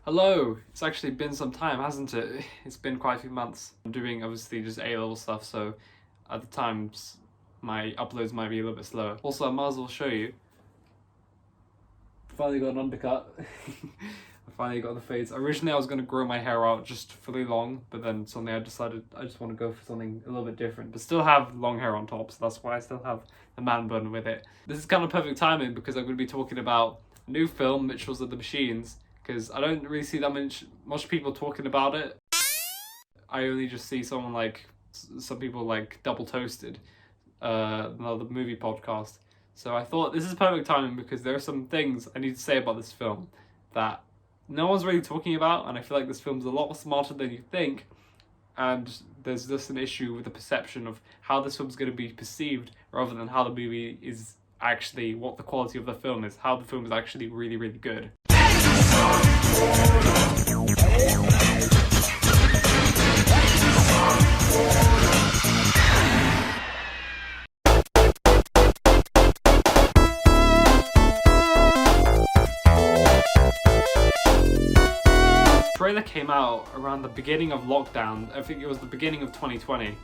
Hello! It's actually been some time, hasn't it? It's been quite a few months. I'm doing obviously just A-level stuff, so at the times my uploads might be a little bit slower. Also, I might as well show you. Finally got an undercut. I finally got the fades. Originally I was going to grow my hair out just fully long, but then suddenly I decided I just want to go for something a little bit different, but still have long hair on top, so that's why I still have the man bun with it. This is kind of perfect timing because I'm going to be talking about a new film, Mitchells and the Machines, because I don't really see that much people talking about it. I only just see someone like, some people like Double Toasted, another movie podcast. So I thought this is perfect timing because there are some things I need to say about this film that no one's really talking about, and I feel like this film's a lot smarter than you think, and there's just an issue with the perception of how this film's going to be perceived rather than how the movie is actually, what the quality of the film is, how the film is actually really, really good. Trailer came out around the beginning of lockdown. I think it was the beginning of 2020.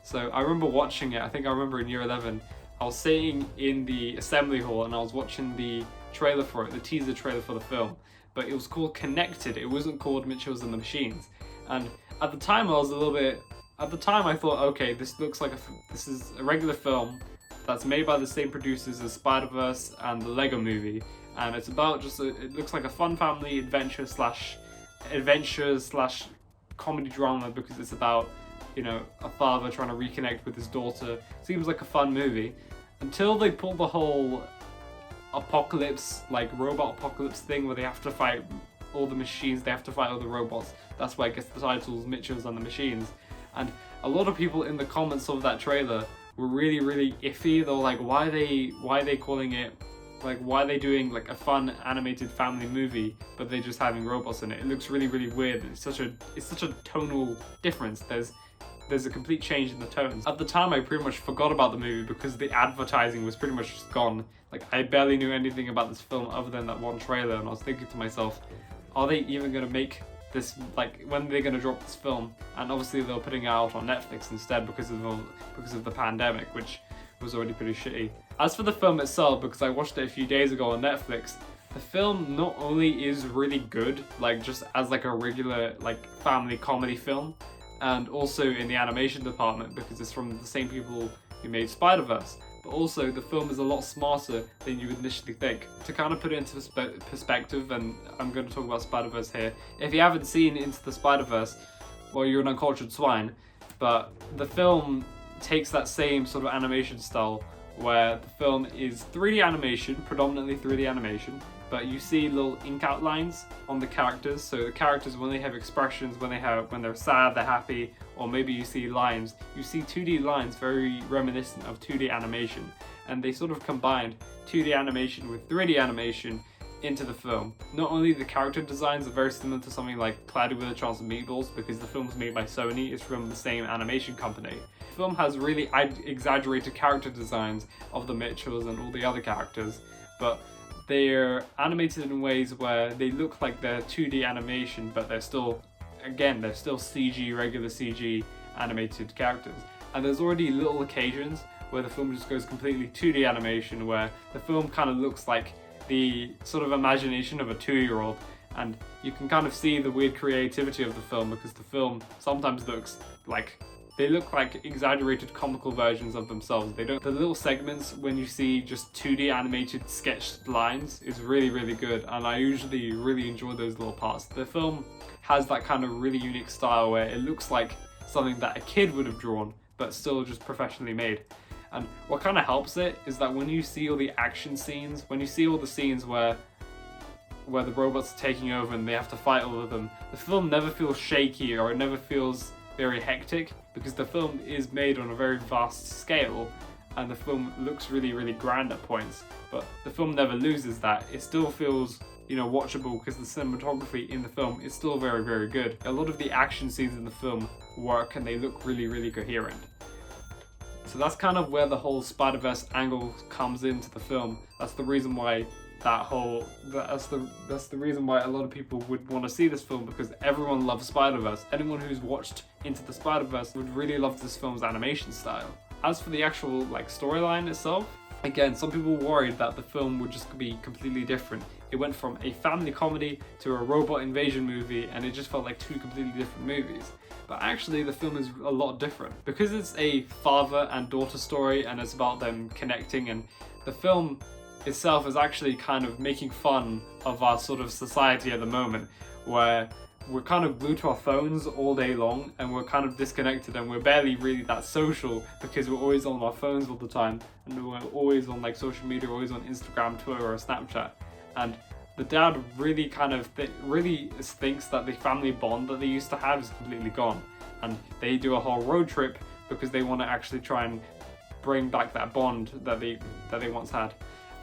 So I remember watching it. I think I remember in year 11, I was sitting in the assembly hall and I was watching the trailer for it, the teaser trailer for the film. But it was called Connected. It wasn't called Mitchells and the Machines. And at the time I thought, okay, this looks like this is a regular film that's made by the same producers as Spider-Verse and the Lego Movie. And it's about it looks like a fun family adventure slash comedy drama because it's about, you know, a father trying to reconnect with his daughter. Seems like a fun movie until they pull the whole apocalypse, like robot apocalypse thing where they have to fight all the machines, they have to fight all the robots. That's why I guess the title's Mitchells and the Machines. And a lot of people in the comments of that trailer were really, really iffy. They were like, why are they calling it, like, why are they doing like a fun animated family movie but they're just having robots in it? It looks really, really weird. It's such a tonal difference. There's a complete change in the tones. At the time I pretty much forgot about the movie because the advertising was pretty much just gone. Like, I barely knew anything about this film other than that one trailer, and I was thinking to myself, are they even gonna make this, like, when are they gonna drop this film? And obviously they were putting it out on Netflix instead because of the pandemic, which was already pretty shitty. As for the film itself, because I watched it a few days ago on Netflix, the film not only is really good, like just as like a regular like family comedy film, and also in the animation department because it's from the same people who made Spider-Verse, but also the film is a lot smarter than you would initially think. To kind of put it into perspective, and I'm going to talk about Spider-Verse here, if you haven't seen Into the Spider-Verse, well, you're an uncultured swine, but the film takes that same sort of animation style where the film is 3D animation, predominantly 3D animation, but you see little ink outlines on the characters. So the characters, when they have expressions, when they're sad, they're happy, or maybe you see lines, you see 2D lines very reminiscent of 2D animation. And they sort of combined 2D animation with 3D animation into the film. Not only the character designs are very similar to something like Cloudy with a Chance of Meatballs because the film's made by Sony, it's from the same animation company. The film has really exaggerated character designs of the Mitchells and all the other characters, but they're animated in ways where they look like they're 2D animation, but they're still CG, regular CG animated characters. And there's already little occasions where the film just goes completely 2D animation, where the film kind of looks like the sort of imagination of a 2-year-old, and you can kind of see the weird creativity of the film because the film sometimes they look like exaggerated comical versions of themselves. The little segments when you see just 2D animated sketched lines is really, really good, and I usually really enjoy those little parts. The film has that kind of really unique style where it looks like something that a kid would have drawn, but still just professionally made. And what kind of helps it is that when you see all the action scenes, when you see all the scenes where the robots are taking over and they have to fight all of them, the film never feels shaky or it never feels very hectic because the film is made on a very vast scale and the film looks really, really grand at points. But the film never loses that. It still feels, you know, watchable because the cinematography in the film is still very, very good. A lot of the action scenes in the film work and they look really, really coherent. So that's kind of where the whole Spider-Verse angle comes into the film. That's the reason why that's the reason why a lot of people would want to see this film, because everyone loves Spider-Verse. Anyone who's watched Into the Spider-Verse would really love this film's animation style. As for the actual like storyline itself, again, some people were worried that the film would just be completely different. It went from a family comedy to a robot invasion movie, and it just felt like two completely different movies. But actually the film is a lot different because it's a father and daughter story, and it's about them connecting, and the film itself is actually kind of making fun of our sort of society at the moment, where we're kind of glued to our phones all day long, and we're kind of disconnected, and we're barely really that social because we're always on our phones all the time, and we're always on like social media, always on Instagram, Twitter, or Snapchat. And the dad really kind of really thinks that the family bond that they used to have is completely gone, and they do a whole road trip because they want to actually try and bring back that bond that they once had.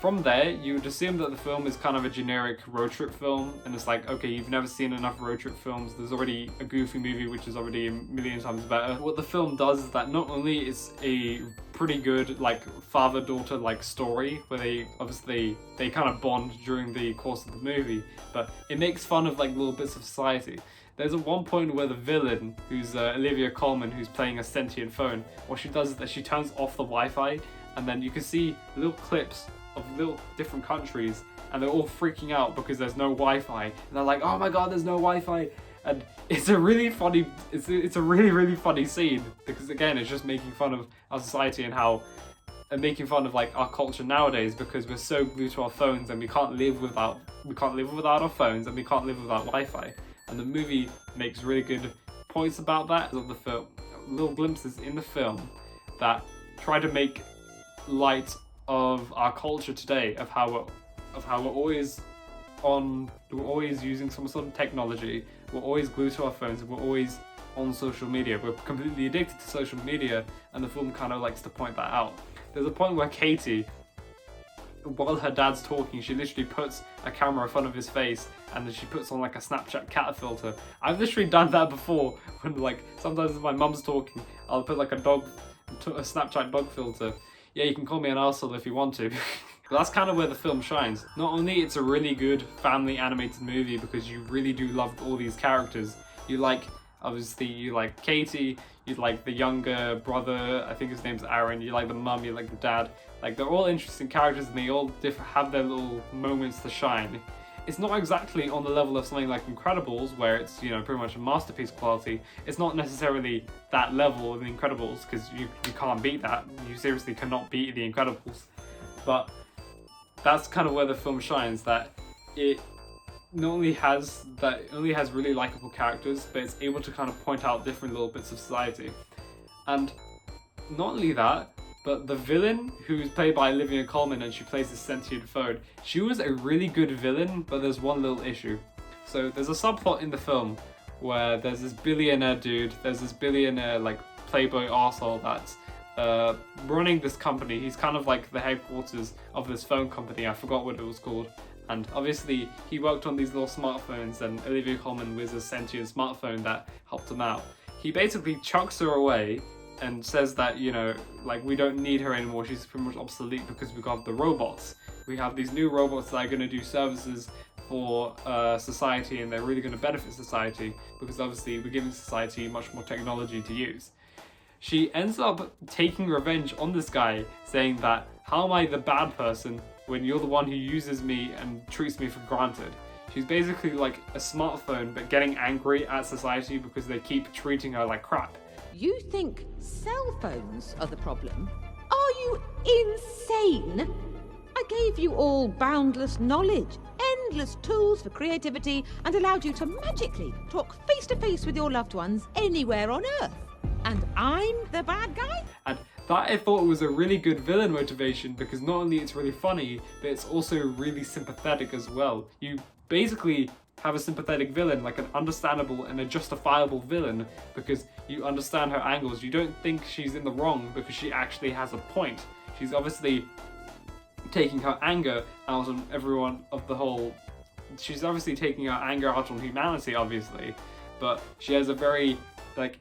From there, you would assume that the film is kind of a generic road trip film, and it's like, okay, you've never seen enough road trip films, there's already a Goofy movie which is already a million times better. What the film does is that not only is a pretty good like father-daughter like story, where they kind of bond during the course of the movie, but it makes fun of like little bits of society. There's at one point where the villain, who's Olivia Colman, who's playing a sentient phone, what she does is that she turns off the Wi-Fi, and then you can see little clips of little different countries, and they're all freaking out because there's no Wi-Fi, and they're like, oh my god, there's no Wi-Fi. And it's a really funny, it's a really funny scene, because again, it's just making fun of our society and making fun of like our culture nowadays, because we're so glued to our phones, and we can't live without our phones, and we can't live without Wi-Fi. And the movie makes really good points about that. Of the film, little glimpses in the film that try to make light of our culture today, of how we're always using some sort of technology, we're always glued to our phones, and we're always on social media. We're completely addicted to social media, and the film kind of likes to point that out. There's a point where Katie, while her dad's talking, she literally puts a camera in front of his face, and then she puts on like a Snapchat cat filter. I've literally done that before, when like sometimes if my mum's talking, I'll put like a Snapchat dog filter. Yeah, you can call me an arsehole if you want to. But that's kind of where the film shines. Not only it's a really good family animated movie because you really do love all these characters. You like Katie, you like the younger brother, I think his name's Aaron, you like the mum, you like the dad. Like, they're all interesting characters, and they all have their little moments to shine. It's not exactly on the level of something like Incredibles, where it's, you know, pretty much a masterpiece quality. It's not necessarily that level of The Incredibles, because you can't beat that. You seriously cannot beat The Incredibles. But that's kind of where the film shines, that it only has really likable characters, but it's able to kind of point out different little bits of society. And not only that, but the villain, who's played by Olivia Colman, and she plays the sentient phone, she was a really good villain, but there's one little issue. So there's a subplot in the film where there's this billionaire dude, like playboy arsehole that's running this company. He's kind of like the headquarters of this phone company, I forgot what it was called. And obviously he worked on these little smartphones, and Olivia Colman was a sentient smartphone that helped him out. He basically chucks her away and says that, you know, like, we don't need her anymore, she's pretty much obsolete because we got the robots. We have these new robots that are going to do services for society, and they're really going to benefit society because obviously we're giving society much more technology to use. She ends up taking revenge on this guy, saying that, how am I the bad person when you're the one who uses me and treats me for granted? She's basically like a smartphone, but getting angry at society because they keep treating her like crap. You think cell phones are the problem? Are you insane? I gave you all boundless knowledge, endless tools for creativity, and allowed you to magically talk face to face with your loved ones anywhere on Earth. And I'm the bad guy? And that, I thought, was a really good villain motivation, because not only it's really funny, but it's also really sympathetic as well. You basically have a sympathetic villain, like an understandable and a justifiable villain, because you understand her angles. You don't think she's in the wrong because she actually has a point. She's obviously taking her anger out on everyone of the whole. She's obviously taking her anger out on humanity, obviously, but she has a very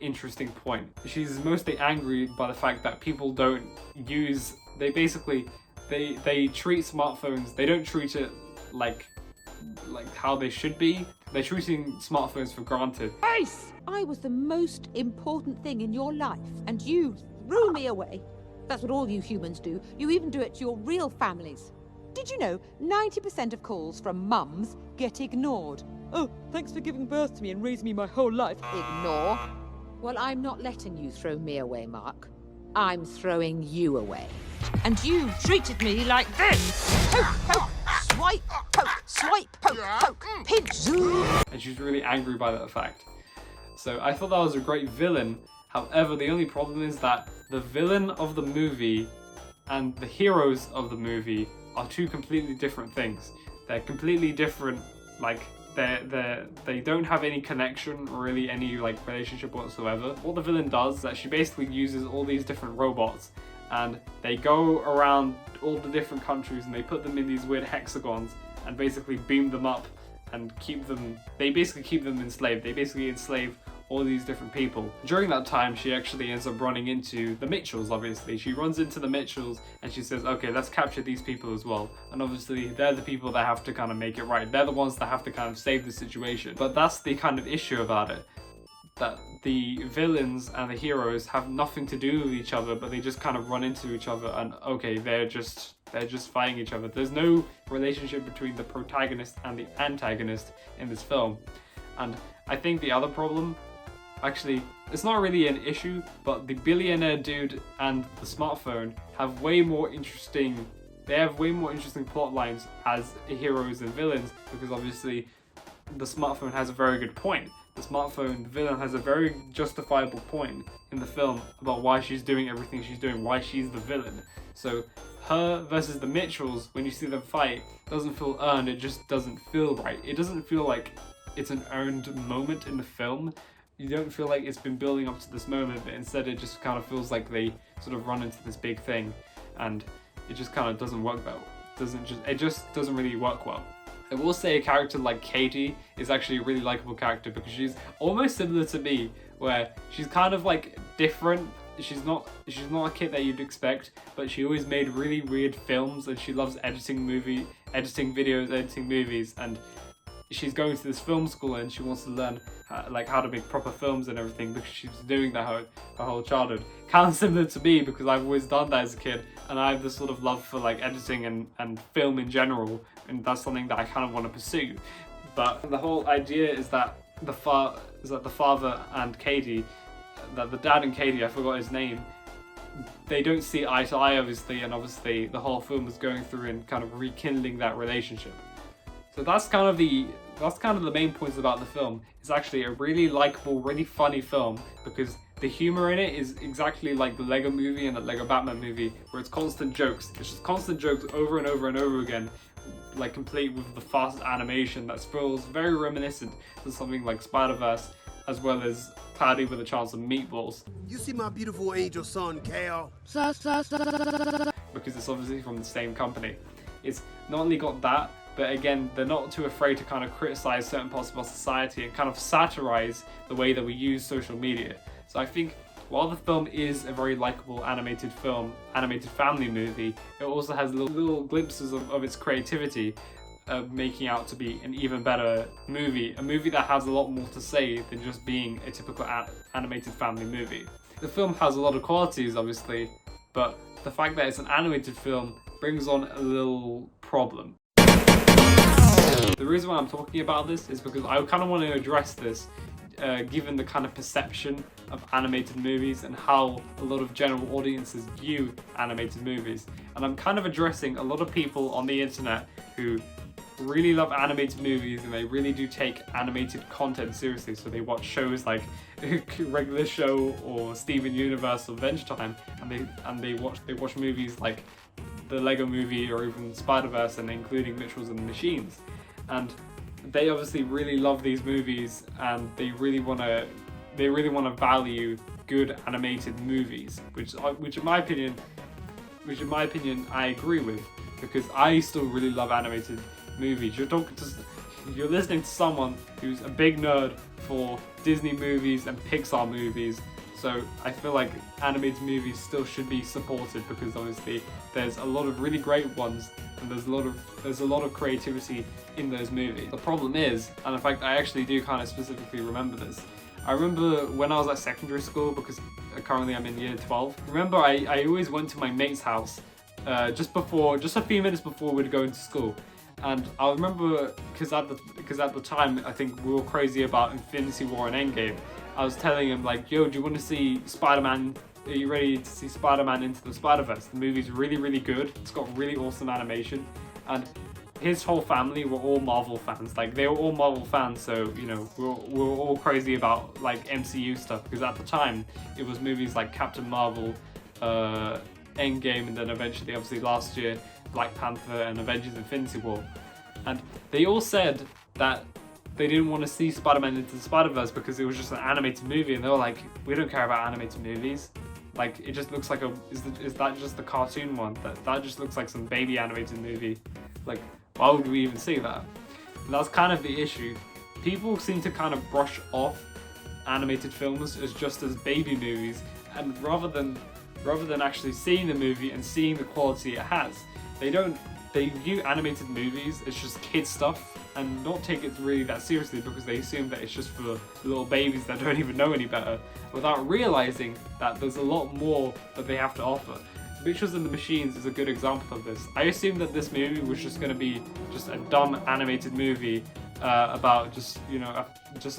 interesting point. She's mostly angry by the fact that people don't use. They treat smartphones. They don't treat it like how they should be. They're treating smartphones for granted. Ace! I was the most important thing in your life, and you threw me away. That's what all you humans do. You even do it to your real families. Did you know 90% of calls from mums get ignored? Oh, thanks for giving birth to me and raising me my whole life. Ignore? Well, I'm not letting you throw me away, Mark. I'm throwing you away. And you treated me like this. Poke, poke, swipe, poke, swipe, poke, poke, pinch, zoom. And she's really angry by that fact. So I thought that was a great villain. However, the only problem is that the villain of the movie and the heroes of the movie are two completely different things. They're completely different, like they don't have any connection or really any like relationship whatsoever. What the villain does is that she basically uses all these different robots and they go around all the different countries and they put them in these weird hexagons and basically beam them up and they basically keep them enslaved. They basically enslave all these different people. During that time, she actually ends up running into the Mitchells, obviously. She runs into the Mitchells and she says, okay, let's capture these people as well. And obviously, they're the people that have to kind of make it right. They're the ones that have to kind of save the situation. But that's the kind of issue about it. That the villains and the heroes have nothing to do with each other, but they just kind of run into each other and okay, they're just fighting each other. There's no relationship between the protagonist and the antagonist in this film. And I think the other problem, actually, it's not really an issue, but the billionaire dude and the smartphone have way more interesting plot lines as heroes and villains, because obviously the smartphone has a very good point. The villain has a very justifiable point in the film about why she's doing everything she's doing, why she's the villain. So her versus the Mitchells, when you see them fight, doesn't feel earned, it just doesn't feel right. It doesn't feel like it's an earned moment in the film. You don't feel like it's been building up to this moment, but instead it just kind of feels like they sort of run into this big thing and it just kind of doesn't work well. It just doesn't really work well. I will say a character like Katie is actually a really likable character because she's almost similar to me, where she's kind of like different. She's not a kid that you'd expect, but she always made really weird films and she loves editing videos, editing movies, and she's going to this film school and she wants to learn how to make proper films and everything because she's doing that her whole childhood. Kind of similar to me because I've always done that as a kid and I have this sort of love for like editing and film in general, and that's something that I kind of want to pursue. But the whole idea is that the father and Katie, that the dad and Katie, I forgot his name, they don't see eye to eye obviously, and obviously the whole film is going through and kind of rekindling that relationship. So that's kind of the main points about the film. It's actually a really likable, really funny film because the humor in it is exactly like the Lego movie and the Lego Batman movie, where it's constant jokes. It's just constant jokes over and over and over again, like complete with the fast animation that feels very reminiscent to something like Spider-Verse, as well as Cloudy with a Chance of Meatballs. You see my beautiful angel son, Cal? Because it's obviously from the same company. It's not only got that, but again, they're not too afraid to kind of criticize certain parts of our society and kind of satirize the way that we use social media. So I think while the film is a very likable animated family movie, it also has little glimpses of its creativity, making out to be an even better movie, a movie that has a lot more to say than just being a typical animated family movie. The film has a lot of qualities, obviously, but the fact that it's an animated film brings on a little problem. The reason why I'm talking about this is because I kind of want to address this, given the kind of perception of animated movies and how a lot of general audiences view animated movies. And I'm kind of addressing a lot of people on the internet who really love animated movies and they really do take animated content seriously. So they watch shows like Regular Show or Steven Universe or Adventure Time, and they watch movies like the Lego Movie or even Spider-Verse, and including Mitchells and the Machines. And they obviously really love these movies and they really want to value good animated movies, which in my opinion I agree with, because I still really love animated movies. You're listening to someone who's a big nerd for Disney movies and Pixar movies, So I feel like animated movies still should be supported because obviously there's a lot of really great ones and there's a lot of creativity in those movies. The problem is, and in fact I actually do kind of specifically remember this, I remember when I was at secondary school, because currently I'm in year 12, remember I always went to my mate's house just a few minutes before we'd go into school. And I remember, because at the time I think we were crazy about Infinity War and Endgame, I was telling him like, yo, do you want to see Spider-Man? Are you ready to see Spider-Man Into the Spider-Verse? The movie's really, really good. It's got really awesome animation. And his whole family were all Marvel fans. Like, they were all Marvel fans, so, you know, we were all crazy about, like, MCU stuff. Because at the time, it was movies like Captain Marvel, Endgame, and then eventually, obviously, last year, Black Panther and Avengers Infinity War. And they all said that they didn't want to see Spider-Man Into the Spider-Verse because it was just an animated movie, and they were like, we don't care about animated movies. Like, it just looks like is that just the cartoon one? That just looks like some baby animated movie. Like, why would we even see that? And that's kind of the issue. People seem to kind of brush off animated films as just as baby movies, and rather than actually seeing the movie and seeing the quality it has, they view animated movies as just kid stuff and not take it really that seriously because they assume that it's just for little babies that don't even know any better, without realizing that there's a lot more that they have to offer. Mitchells and the Machines is a good example of this. I assumed that this movie was just going to be just a dumb animated movie about just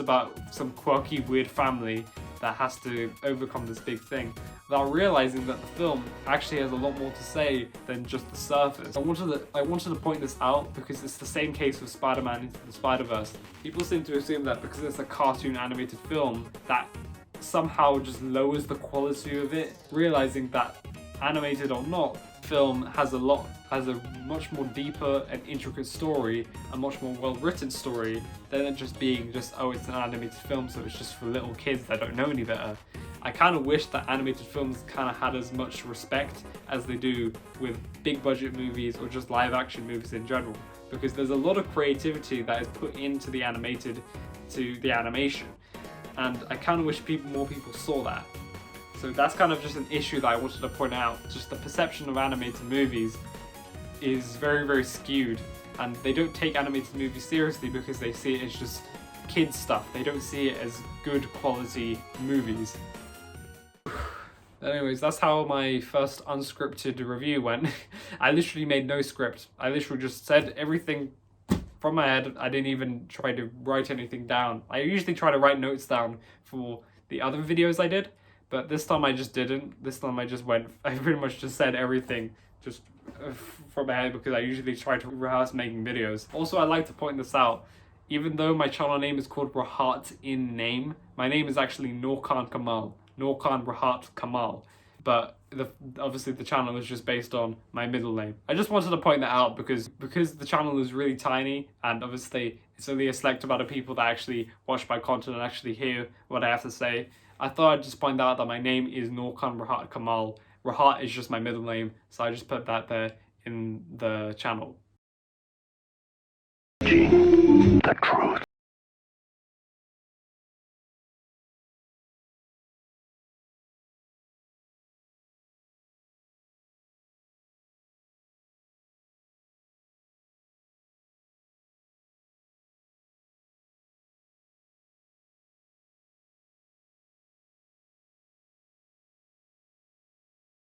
about some quirky, weird family that has to overcome this big thing, without realizing that the film actually has a lot more to say than just the surface. I wanted to point this out because it's the same case with Spider-Man Into the Spider-Verse. People seem to assume that because it's a cartoon animated film, that somehow just lowers the quality of it, realizing that animated or not, film has a much more deeper and intricate story, a much more well-written story than it just being oh, it's an animated film, so it's just for little kids that don't know any better. I kind of wish that animated films kind of had as much respect as they do with big budget movies or just live action movies in general, because there's a lot of creativity that is put into the animation, and I kind of wish more people saw that. So that's kind of just an issue that I wanted to point out. Just the perception of animated movies is very, very skewed, and they don't take animated movies seriously because they see it as just kids stuff. They don't see it as good quality movies. Anyways, that's how my first unscripted review went. I literally made no script. I literally just said everything from my head. I didn't even try to write anything down. I usually try to write notes down for the other videos I did, but this time I just didn't. This time I pretty much just said everything just from my head because I usually try to rehearse making videos. Also, I'd like to point this out. Even though my channel name is called Rahat in name, my name is actually Norkhan Kamal. Norkhan Rahat Kamal. But obviously the channel is just based on my middle name. I just wanted to point that out because the channel is really tiny, and obviously it's only a select amount of people that actually watch my content and actually hear what I have to say. I thought I'd just point out that my name is Norkhan Rahat Kamal. Rahat is just my middle name, so I just put that there in the channel. The truth.